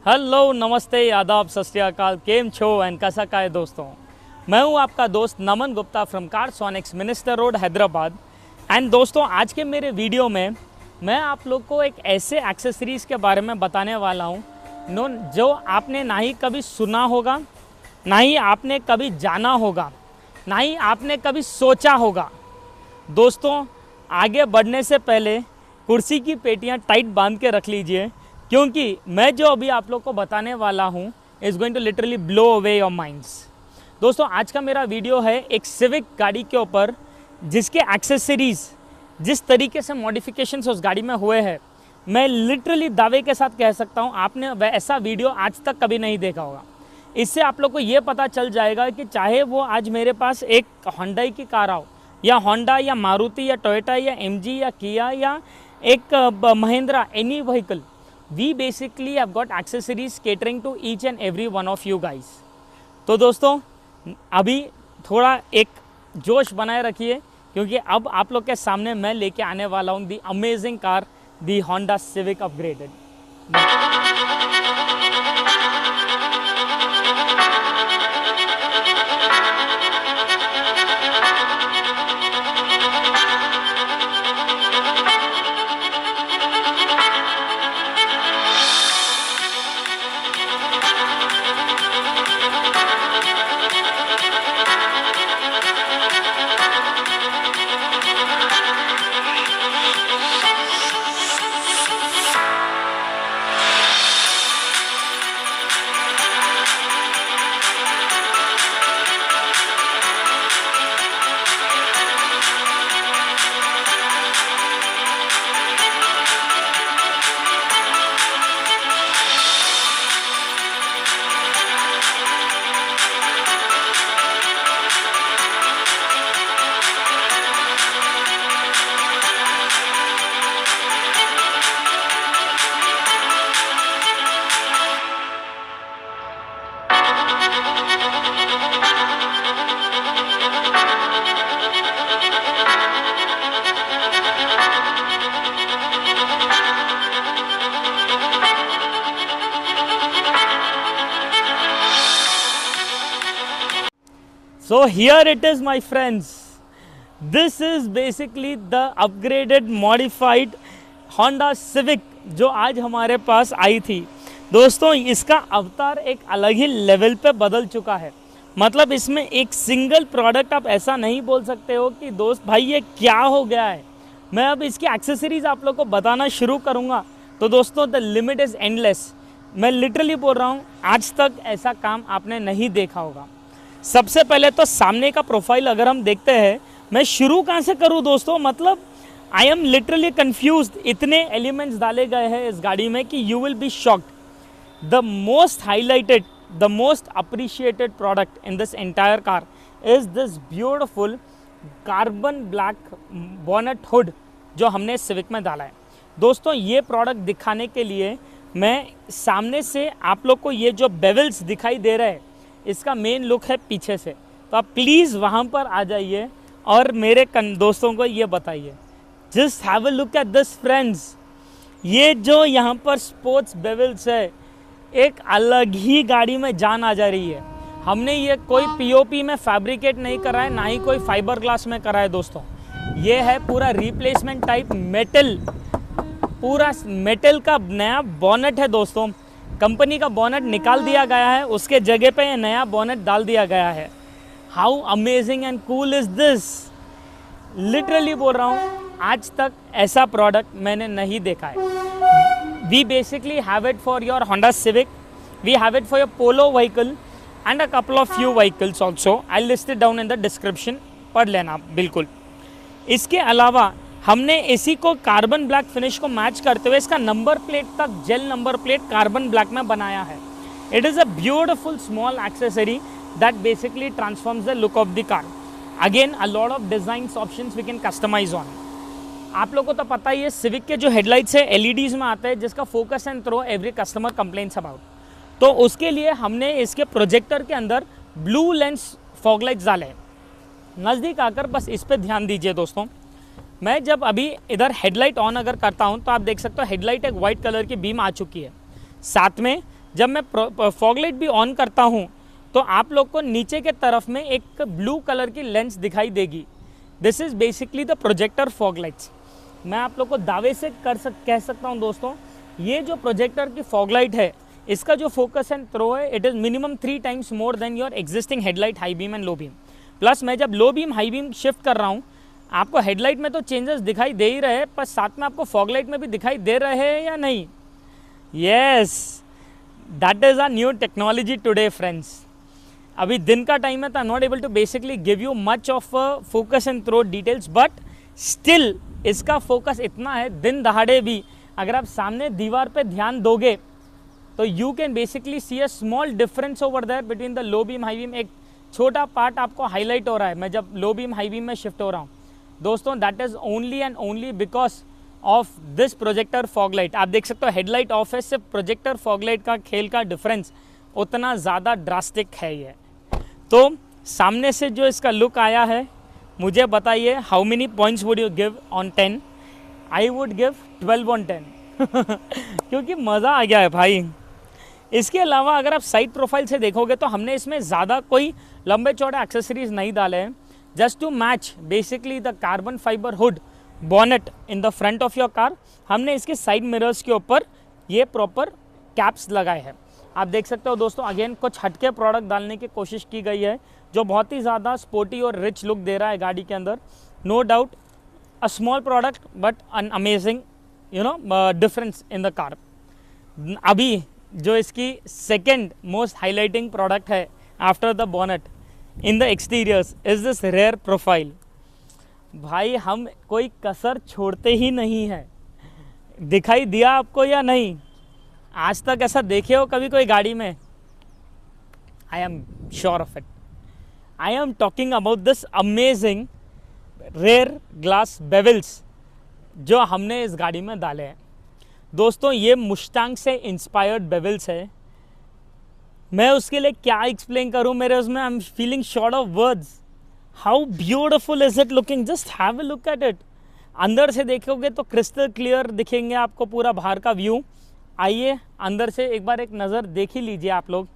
Hello, नमस्ते, आदाब, सत श्री अकाल, केम छो एंड कैसा का है दोस्तों। मैं हूं आपका दोस्त Naman Gupta from Carsonics, minister road, Hyderabad. And दोस्तों, आज के मेरे वीडियो में मैं आप लोग को एक ऐसे एक्सेसरीज़ के बारे में बताने वाला हूं जो आपने ना ही कभी सुना होगा, ना ही आपने कभी जाना होगा, ना ही आपने कभी सोचा होगा। दोस्तों, आगे बढ़ने से पहले कुर्सी की पेटियां टाइट बांध के रख लीजिए, क्योंकि मैं जो अभी आप लोग को बताने वाला हूँ is going to literally blow away your minds. दोस्तों, आज का मेरा वीडियो है एक सिविक गाड़ी के ऊपर, जिसके एक्सेसरीज़ जिस तरीके से मॉडिफिकेशंस उस गाड़ी में हुए हैं, मैं लिटरली दावे के साथ कह सकता हूँ आपने ऐसा वीडियो आज तक कभी नहीं देखा होगा। इससे आप लोग को ये पता चल जाएगा कि चाहे वो आज मेरे पास एक होंडा की कार आओ, या होंडा या मारुति या टोयोटा या एमजी या किया या एक Mahindra, any vehicle, we basically have got accessories catering to each and every one of you guys। तो दोस्तों, अभी थोड़ा एक जोश बनाए रखिए, क्योंकि अब आप लोग के सामने मैं लेके आने वाला हूँ दी amazing car, the Honda civic upgraded. So here it is, my friends. This is basically the upgraded modified Honda Civic जो आज हमारे पास आई थी। दोस्तों, इसका अवतार एक अलग ही लेवल पे बदल चुका है। मतलब इसमें एक सिंगल प्रोडक्ट आप ऐसा नहीं बोल सकते हो कि दोस्त भाई ये क्या हो गया है। मैं अब इसकी एक्सेसरीज आप लोग को बताना शुरू करूँगा तो दोस्तों, द लिमिट इज़ एंडलेस। मैं लिटरली बोल रहा हूँ, आज तक ऐसा काम आपने नहीं देखा होगा। सबसे पहले तो सामने का प्रोफाइल अगर हम देखते हैं, मैं शुरू कहाँ से करूँ दोस्तों। मतलब आई एम लिटरली कन्फ्यूज्ड। इतने एलिमेंट्स डाले गए हैं इस गाड़ी में कि you will be shocked. The most highlighted, the most appreciated product in this entire car is this beautiful carbon black bonnet hood जो हमने सिविक में डाला है। दोस्तों, ये प्रोडक्ट दिखाने के लिए मैं सामने से आप लोग को ये जो बेवल्स दिखाई दे रहे हैं, इसका मेन लुक है पीछे से। तो आप प्लीज़ वहाँ पर आ जाइए और मेरे दोस्तों को ये बताइए। Just have a look at this friends. ये जो यहाँ पर स्पोर्ट्स बेवल्स है, एक अलग ही गाड़ी में जान आ जा रही है। हमने ये कोई पीओपी में फैब्रिकेट नहीं करा है, ना ही कोई फाइबर ग्लास में करा है दोस्तों। ये है पूरा रिप्लेसमेंट टाइप मेटल, पूरा मेटल का नया बॉनेट है दोस्तों। कंपनी का बॉनेट निकाल दिया गया है, उसके जगह पे ये नया बॉनेट डाल दिया गया है। How amazing and cool is this. Literally बोल रहा हूँ, आज तक ऐसा प्रोडक्ट मैंने नहीं देखा है। We basically have it for your Honda Civic, we have it for your Polo vehicle and a couple of few vehicles also. I list it down in the description, पढ़ लेना बिल्कुल। इसके अलावा हमने इसी को कार्बन ब्लैक फिनिश को match करते हुए इसका नंबर प्लेट तक जेल नंबर प्लेट कार्बन ब्लैक में बनाया है। It is a beautiful small accessory that basically transforms the look of the car. Again a lot of designs options we can customise on. आप लोगों को तो पता ही है, सिविक के जो हेडलाइट्स है एलईडीज में आते हैं, जिसका focus and throw every customer complaints about. तो उसके लिए हमने इसके प्रोजेक्टर के अंदर ब्लू लेंस फॉग लाइट्स डाले। नज़दीक आकर बस इस पर ध्यान दीजिए दोस्तों। मैं जब अभी इधर हेडलाइट ऑन अगर करता हूं तो आप देख सकते हो हेडलाइट एक वाइट कलर की बीम आ चुकी है। साथ में जब मैं फॉग लाइट भी ऑन करता हूँ तो आप लोग को नीचे के तरफ में एक ब्लू कलर की लेंस दिखाई देगी। This is basically the projector fog lights. मैं आप लोग को दावे से कह सकता हूँ दोस्तों, ये जो प्रोजेक्टर की फॉग लाइट है, इसका जो फोकस एंड थ्रो है, it is minimum 3 times more than your existing headlight high beam and low beam. Plus मैं जब लो बीम हाई बीम शिफ्ट कर रहा हूँ, आपको हेडलाइट में तो चेंजेस दिखाई दे ही रहे हैं, पर साथ में आपको फॉग लाइट में भी दिखाई दे रहे हैं या नहीं? Yes, that is a new technology today friends. अभी दिन का टाइम है तो I not able to basically give you much of focus and through details, but still इसका फोकस इतना है, दिन दहाड़े भी अगर आप सामने दीवार पे ध्यान दोगे तो you can basically see a small difference over there between the low beam high beam. एक छोटा पार्ट आपको हाईलाइट हो रहा है मैं जब लो बीम हाई बीम में शिफ्ट हो रहा हूँ दोस्तों। That is only and only because of this projector fog light. आप देख सकते हो हेडलाइट ऑफ है, सिर्फ प्रोजेक्टर फॉग लाइट का खेल का डिफरेंस उतना ज़्यादा ड्रास्टिक है ये। तो सामने से जो इसका लुक आया है, मुझे बताइए how many points would you give on 10? I would give 12 on 10 क्योंकि मज़ा आ गया है भाई। इसके अलावा अगर आप साइड प्रोफाइल से देखोगे तो हमने इसमें ज़्यादा कोई लंबे चौड़े एक्सेसरीज नहीं डाले हैं, just to match basically the carbon fibre hood bonnet in the front of your car. हमने इसके साइड मिरर्स के ऊपर ये प्रॉपर कैप्स लगाए हैं। आप देख सकते हो दोस्तों, अगेन कुछ हटके प्रोडक्ट डालने की कोशिश की गई है जो बहुत ही ज़्यादा स्पोर्टी और रिच लुक दे रहा है गाड़ी के अंदर। No doubt a small product but an amazing difference in the car. अभी जो इसकी सेकेंड मोस्ट हाईलाइटिंग प्रोडक्ट है after the bonnet in the exteriors is this rare profile. भाई हम कोई कसर छोड़ते ही नहीं है। दिखाई दिया आपको या नहीं? आज तक ऐसा देखे हो कभी कोई गाड़ी में? I am sure of it. I am talking about this amazing rare glass bevels जो हमने इस गाड़ी में डाले हैं दोस्तों। ये मुस्टैंग से इंस्पायर्ड बेवल्स है। मैं उसके लिए क्या एक्सप्लेन करूं, मेरे उसमें I am feeling short of words. How beautiful is it looking, just have a look at it. अंदर से देखोगे तो क्रिस्टल क्लियर दिखेंगे आपको पूरा बाहर का व्यू। आइए अंदर से एक बार एक नज़र देख ही लीजिए आप लोग।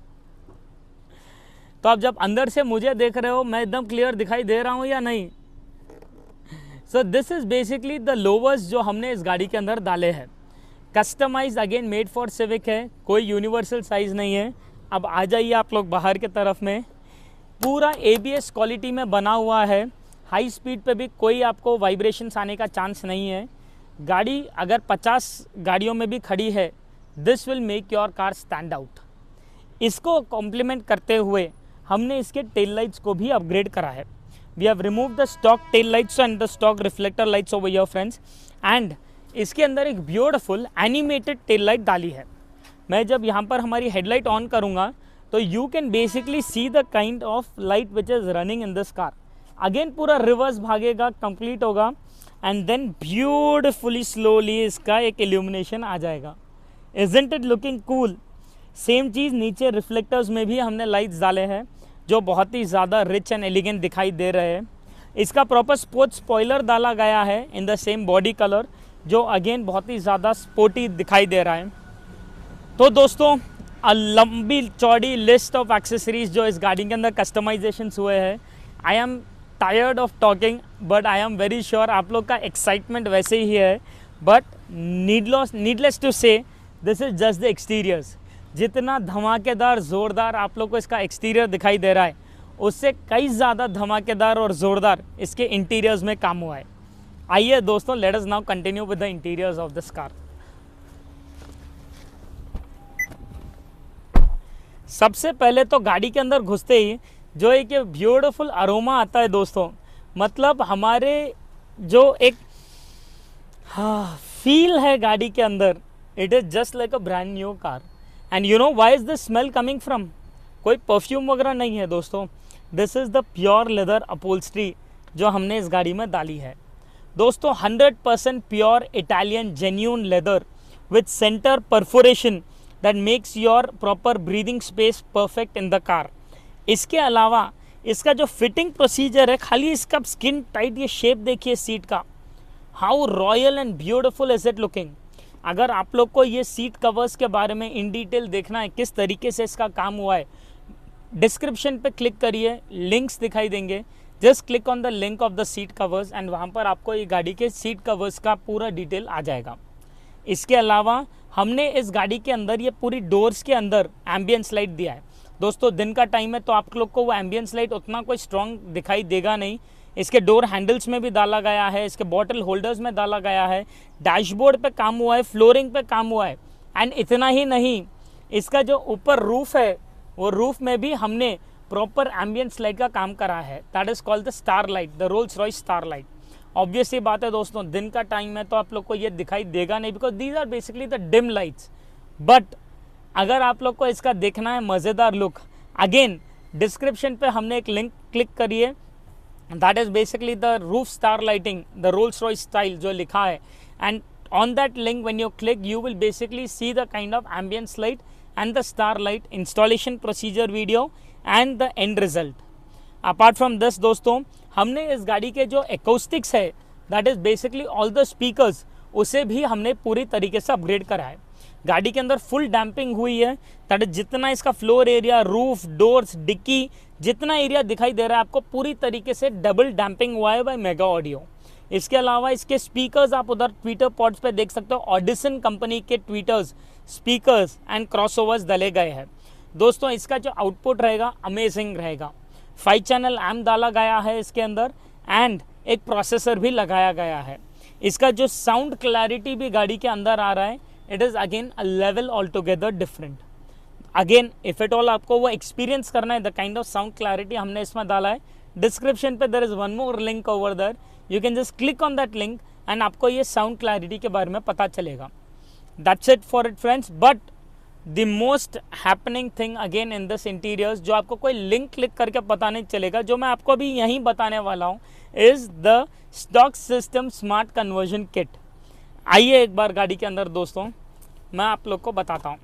तो आप जब अंदर से मुझे देख रहे हो, मैं एकदम क्लियर दिखाई दे रहा हूँ या नहीं? So this is basically the louvres जो हमने इस गाड़ी के अंदर डाले हैं। Customise again made for Civic है, कोई यूनिवर्सल साइज़ नहीं है। अब आ जाइए आप लोग बाहर के तरफ में, पूरा ABS क्वालिटी में बना हुआ है। हाई स्पीड पे भी कोई आपको वाइब्रेशंस आने का चांस नहीं है। गाड़ी अगर 50 गाड़ियों में भी खड़ी है, this will make your car stand out. इसको कॉम्प्लीमेंट करते हुए हमने इसके टेल लाइट्स को भी अपग्रेड करा है। We have remove the stock tail lights and the stock reflector lights over your friends, and इसके अंदर एक ब्यूटीफुल एनिमेटेड टेल लाइट डाली है। मैं जब यहाँ पर हमारी हेडलाइट ऑन करूँगा तो you can basically see the kind of light which is running in this car. Again पूरा रिवर्स भागेगा, कंप्लीट होगा, एंड देन ब्यूटिफुली स्लोली इसका एक इल्यूमिनेशन आ जाएगा। Isn't it looking cool? Same चीज़ नीचे रिफ्लेक्टर्स में भी हमने लाइट्स डाले हैं जो बहुत ही ज़्यादा रिच एंड एलिगेंट दिखाई दे रहे हैं। इसका प्रॉपर स्पोर्ट्स स्पॉइलर डाला गया है in the same body colour जो अगेन बहुत ही ज़्यादा स्पोर्टी दिखाई दे रहा है। तो दोस्तों लंबी चौड़ी लिस्ट ऑफ एक्सेसरीज जो इस गाड़ी के अंदर कस्टमाइजेशंस हुए हैं। I am tired of talking but I am very sure आप लोग का एक्साइटमेंट वैसे ही है। बट नीडलेस टू से this is just the exteriors. जितना धमाकेदार ज़ोरदार आप लोग को इसका एक्सटीरियर दिखाई दे रहा है, उससे कई ज़्यादा धमाकेदार और ज़ोरदार इसके इंटीरियर्स में काम हुआ है। आइए दोस्तों, let us now continue with the interiors of this car. सबसे पहले तो गाड़ी के अंदर घुसते ही जो एक ब्यूटीफुल अरोमा आता है दोस्तों, मतलब हमारे जो एक फील है गाड़ी के अंदर, it is just like a brand new car. And you know why is this smell coming from? कोई परफ्यूम वगैरह नहीं है दोस्तों, this is the pure leather upholstery जो हमने इस गाड़ी में डाली है दोस्तों। 100% pure Italian genuine leather with centre perforation that makes your proper breathing space perfect in the car। इसके अलावा इसका जो फिटिंग प्रोसीजर है, खाली इसका स्किन टाइट ये शेप देखिए सीट का, how royal and beautiful is it looking. अगर आप लोग को ये सीट कवर्स के बारे में इन डिटेल देखना है, किस तरीके से इसका काम हुआ है, डिस्क्रिप्शन पे क्लिक करिए, लिंक्स दिखाई देंगे, just click on the link of the seat covers and वहाँ पर आपको ये गाड़ी के सीट कवर्स का पूरा डिटेल आ जाएगा। इसके अलावा हमने इस गाड़ी के अंदर ये पूरी डोर्स के अंदर एम्बियंस लाइट दिया है। दोस्तों दिन का टाइम है तो आप लोग को वो एम्बियंस लाइट उतना कोई स्ट्रॉन्ग दिखाई देगा नहीं। इसके डोर हैंडल्स में भी डाला गया है, इसके बॉटल होल्डर्स में डाला गया है, डैशबोर्ड पे काम हुआ है, फ्लोरिंग पे काम हुआ है। एंड इतना ही नहीं, इसका जो ऊपर रूफ है वो रूफ में भी हमने प्रॉपर एम्बियंस लाइट का काम करा है। That is called the star light, the Rolls Royce star light. Obvious ही बात है दोस्तों, दिन का टाइम है तो आप लोग को ये दिखाई देगा नहीं, because these are basically the dim lights. But अगर आप लोग को इसका देखना है मज़ेदार लुक, अगेन डिस्क्रिप्शन पे हमने एक लिंक क्लिक करिए, that is basically the roof star lighting, the Rolls Royce style जो लिखा है। And on that link when you click you will basically see the kind of ambience light and the star light installation procedure video and the end result. Apart from this दोस्तों, हमने इस गाड़ी के जो acoustics है, that is basically all the speakers, उसे भी हमने पूरी तरीके से अपग्रेड करा है। गाड़ी के अंदर फुल डैम्पिंग हुई है, दैट इज जितना इसका floor area, roof, doors, dicky, जितना एरिया दिखाई दे रहा है आपको पूरी तरीके से डबल डैम्पिंग हुआ है बाय मेगा ऑडियो। इसके अलावा इसके स्पीकर्स आप उधर ट्विटर पॉड्स पे देख सकते हो, ऑडिसन कंपनी के ट्विटर्स, स्पीकर्स एंड क्रॉसओवर्स डले गए हैं। दोस्तों इसका जो आउटपुट रहेगा अमेजिंग रहेगा। 5 चैनल एम्प डाला गया है इसके अंदर एंड एक प्रोसेसर भी लगाया गया है। इसका जो साउंड क्लैरिटी भी गाड़ी के अंदर आ रहा है, it is again a level all together different. Again if it all आपको वो एक्सपीरियंस करना है, the kind of sound clarity हमने इसमें डाला है। डिस्क्रिप्शन पे there is one more link over there, you can just click on that link and आपको ये साउंड क्लैरिटी के बारे में पता चलेगा। That's it for it friends. But the most happening thing again in this interiors, जो आपको कोई लिंक क्लिक करके पता नहीं चलेगा, जो मैं आपको अभी यहीं बताने वाला हूँ, is the stock system smart conversion kit. आइए एक बार गाड़ी के अंदर दोस्तों मैं आप लोग को बताता हूँ।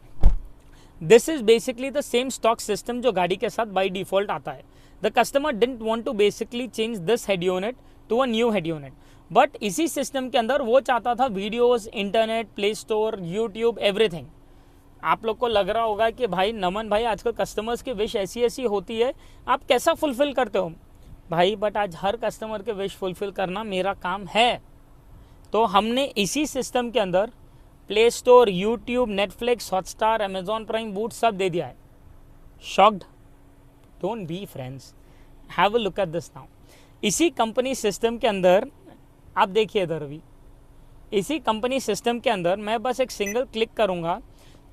This is basically the same stock system जो गाड़ी के साथ बाई डिफॉल्ट आता है। The customer didn't want to basically change this head unit to a new head unit, but इसी सिस्टम के अंदर वो चाहता था videos, internet, play store, YouTube, everything. आप लोग को लग रहा होगा कि भाई नमन भाई आजकल कस्टमर्स की विश ऐसी ऐसी होती है, आप कैसा फुलफिल करते हो भाई? बट आज हर कस्टमर के विश फुलफिल करना मेरा काम है। तो हमने इसी सिस्टम के अंदर play store, YouTube, Netflix, Hotstar, Amazon prime, boot सब दे दिया है। Shocked? Don't be friends, have a look at this now. इसी कंपनी सिस्टम के अंदर आप देखिए इधर भी, इसी कंपनी सिस्टम के अंदर मैं बस एक सिंगल क्लिक करूंगा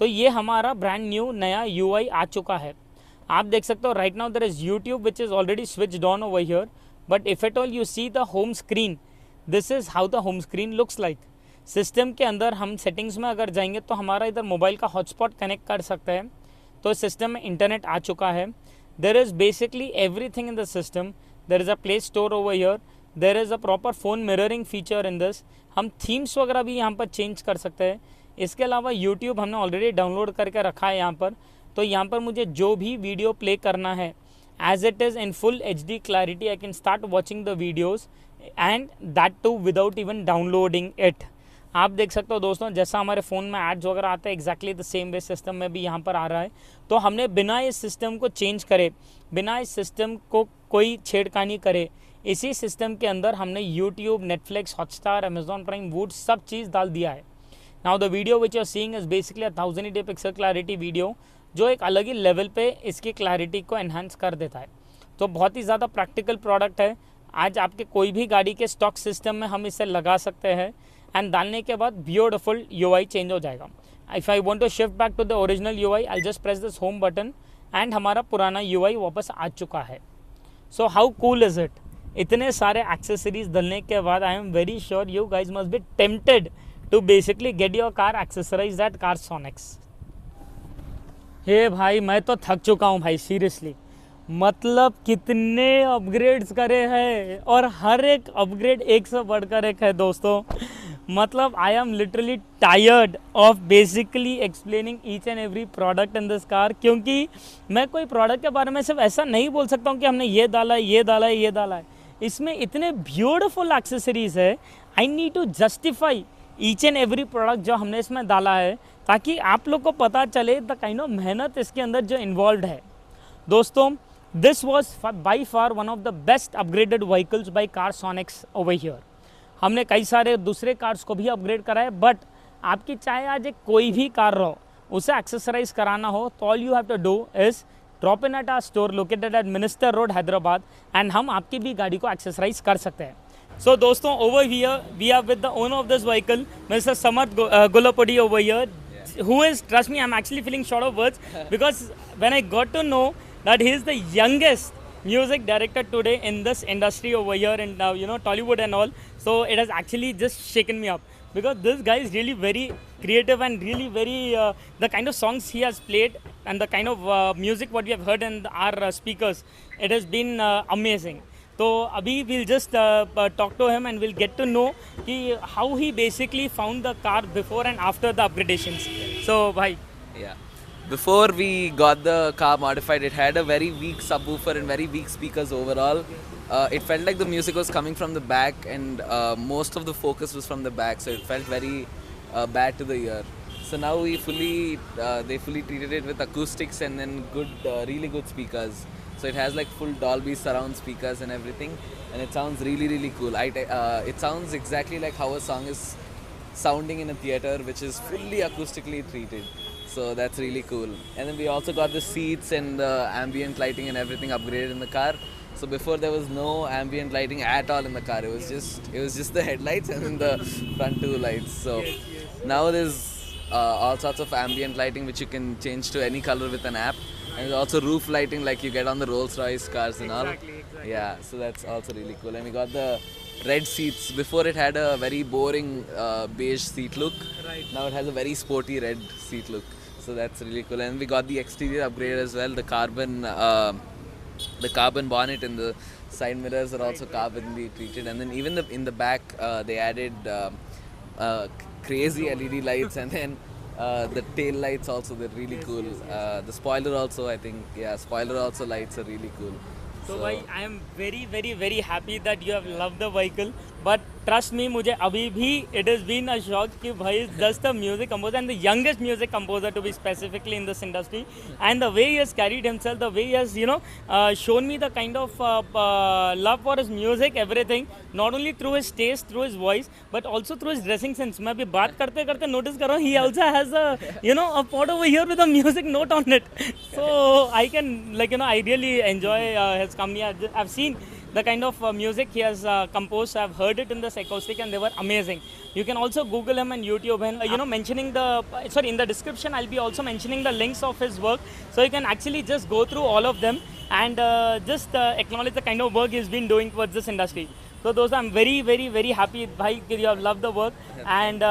तो ये हमारा ब्रांड न्यू नया यूआई आ चुका है। आप देख सकते हो right now there is YouTube which is already switched on over here, but if at all you see the home screen, this is how the home screen looks like. System के अंदर हम सेटिंग्स में अगर जाएंगे तो हमारा इधर mobile का हॉटस्पॉट कनेक्ट कर सकते हैं, तो सिस्टम में इंटरनेट आ चुका है। There is basically everything in the system. There is a play store over here, there is a proper phone mirroring feature in this. हम थीम्स वगैरह भी यहाँ पर चेंज कर सकते हैं। इसके अलावा यूट्यूब हमने ऑलरेडी डाउनलोड करके रखा है यहाँ पर, तो यहाँ पर मुझे जो भी वीडियो प्ले करना है as it is in full HD clarity, I can start watching the videos and that too without even downloading it. आप देख सकते हो दोस्तों, जैसा हमारे फ़ोन में एड्स वगैरह आते हैं exactly the same way system में भी यहाँ पर आ रहा है। तो हमने बिना इस सिस्टम को चेंज करे, बिना इस सिस्टम को कोई छेड़खानी करे, इसी सिस्टम के अंदर हमने YouTube, Netflix, Hotstar, Amazon Prime, Voot सब चीज़ डाल दिया है। Now the video which you are seeing is basically 1080 pixel clarity video, जो एक अलग ही लेवल पे इसकी क्लैरिटी को एनहांस कर देता है। तो बहुत ही ज़्यादा प्रैक्टिकल प्रोडक्ट है। आज आपके कोई भी गाड़ी के स्टॉक सिस्टम में हम इसे लगा सकते हैं एंड डालने के बाद ब्यूटीफुल UI चेंज हो जाएगा। If I want to shift back to the original UI, I just press this home button and हमारा पुराना UI वापस आ चुका है। So how cool is it? इतने सारे एक्सेसरीज डलने के बाद I am very sure you guys must be tempted to basically get your car accessorize at Carsonics. हे भाई मैं तो थक चुका हूँ भाई, सीरियसली। मतलब कितने अपग्रेड्स करे हैं और हर एक अपग्रेड एक से बढ़कर एक है दोस्तों। मतलब I am literally tired of basically explaining each and every product in this car, क्योंकि मैं कोई प्रोडक्ट के बारे में सिर्फ ऐसा नहीं बोल सकता हूँ कि हमने ये डाला है, ये डाला है। इसमें इतने ब्यूटीफुल एक्सेसरीज है, I need to justify each and every product जो हमने इसमें डाला है, ताकि आप लोग को पता चले द काइंड ऑफ मेहनत इसके अंदर जो इन्वॉल्व है। दोस्तों, this was by far one of the best upgraded vehicles by Carsonics over here. हमने कई सारे दूसरे कार्स को भी अपग्रेड करा है, बट आपकी चाहे आज एक कोई भी कार रहो, उसे एक्सेसराइज कराना हो, तो all you have to do is drop in at our store located at minister road, Hyderabad, and हम आपकी भी गाड़ी को एक्सेसराइज कर सकते हैं। So दोस्तों, over here we are with the owner of this vehicle, Mr. Samarth Golapudi over here, who is, trust me, I'm actually feeling short of words because when I got to know that he is the youngest music director today in this industry over here in Tollywood and all, so it has actually just shaken me up because this guy is really very creative and really very the kind of songs he has played and the kind of music what we have heard in our speakers, it has been amazing. तो अभी we'll just talk to him and we'll get to know कि how he basically found the car before and after the upgradations. So bhai, Yeah. Before we got the car modified, it had a very weak subwoofer and very weak speakers overall. It felt like the music was coming from the back and most of the focus was from the back, so it felt very bad to the ear. So now they fully treated it with acoustics and then really good speakers. So it has like full Dolby surround speakers and everything, and it sounds really cool. It sounds exactly like how a song is sounding in a theater, which is fully acoustically treated. So that's really cool. And then we also got the seats and the ambient lighting and everything upgraded in the car. So before there was no ambient lighting at all in the car. It was just the headlights and then the front two lights. So now there's all sorts of ambient lighting which you can change to any color with an app. And there's also roof lighting like you get on the Rolls-Royce cars and all. exactly. Yeah, so that's also really cool. And we got the red seats. Before it had a very boring beige seat look. Right. Now it has a very sporty red seat look. So that's really cool. And we got the exterior upgrade as well. The carbon bonnet and the side mirrors are also carbon treated. And then even in the back they added crazy LED lights and then the tail lights also, they're really cool. The spoiler also, I think, spoiler also lights are really cool. So bhai, I am very happy that you have loved the vehicle, but trust me, मुझे अभी भी it has been a shock कि भाई just a music composer and the youngest music composer to be specifically in this industry, and the way he has carried himself, the way he has shown me the kind of love for his music, everything, not only through his taste, through his voice, but also through his dressing sense. मैं अभी बात करते करते notice कर रहा हूँ he also has a pot over here with a music note on it, so I can I really enjoy his company. I've seen the kind of music he has composed. I've heard it in this acoustic and they were amazing. You can also Google him and YouTube and mentioning in the description I'll be also mentioning the links of his work, so you can actually just go through all of them and just acknowledge the kind of work he's been doing towards this industry. So those, I'm very happy bhai that you have loved the work and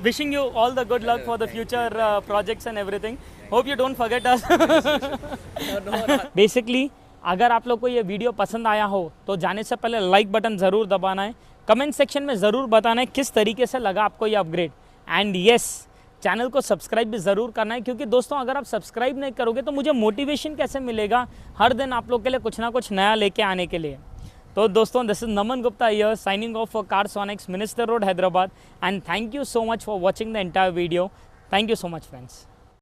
wishing you all the good luck for the future projects and everything. Hope you don't forget us. Basically, अगर आप लोग को ये video पसंद आया हो तो जाने से पहले लाइक बटन ज़रूर दबाना है, कमेंट सेक्शन में ज़रूर बताना है किस तरीके से लगा आपको ये अपग्रेड, एंड यस, चैनल को सब्सक्राइब भी ज़रूर करना है, क्योंकि दोस्तों अगर आप सब्सक्राइब नहीं करोगे तो मुझे मोटिवेशन कैसे मिलेगा हर दिन आप लोग के लिए कुछ ना कुछ नया लेके आने के लिए। तो दोस्तों, this is Naman Gupta here signing off for Carsonics, minister road, Hyderabad, and thank you so much for watching the entire video. Thank you so much friends.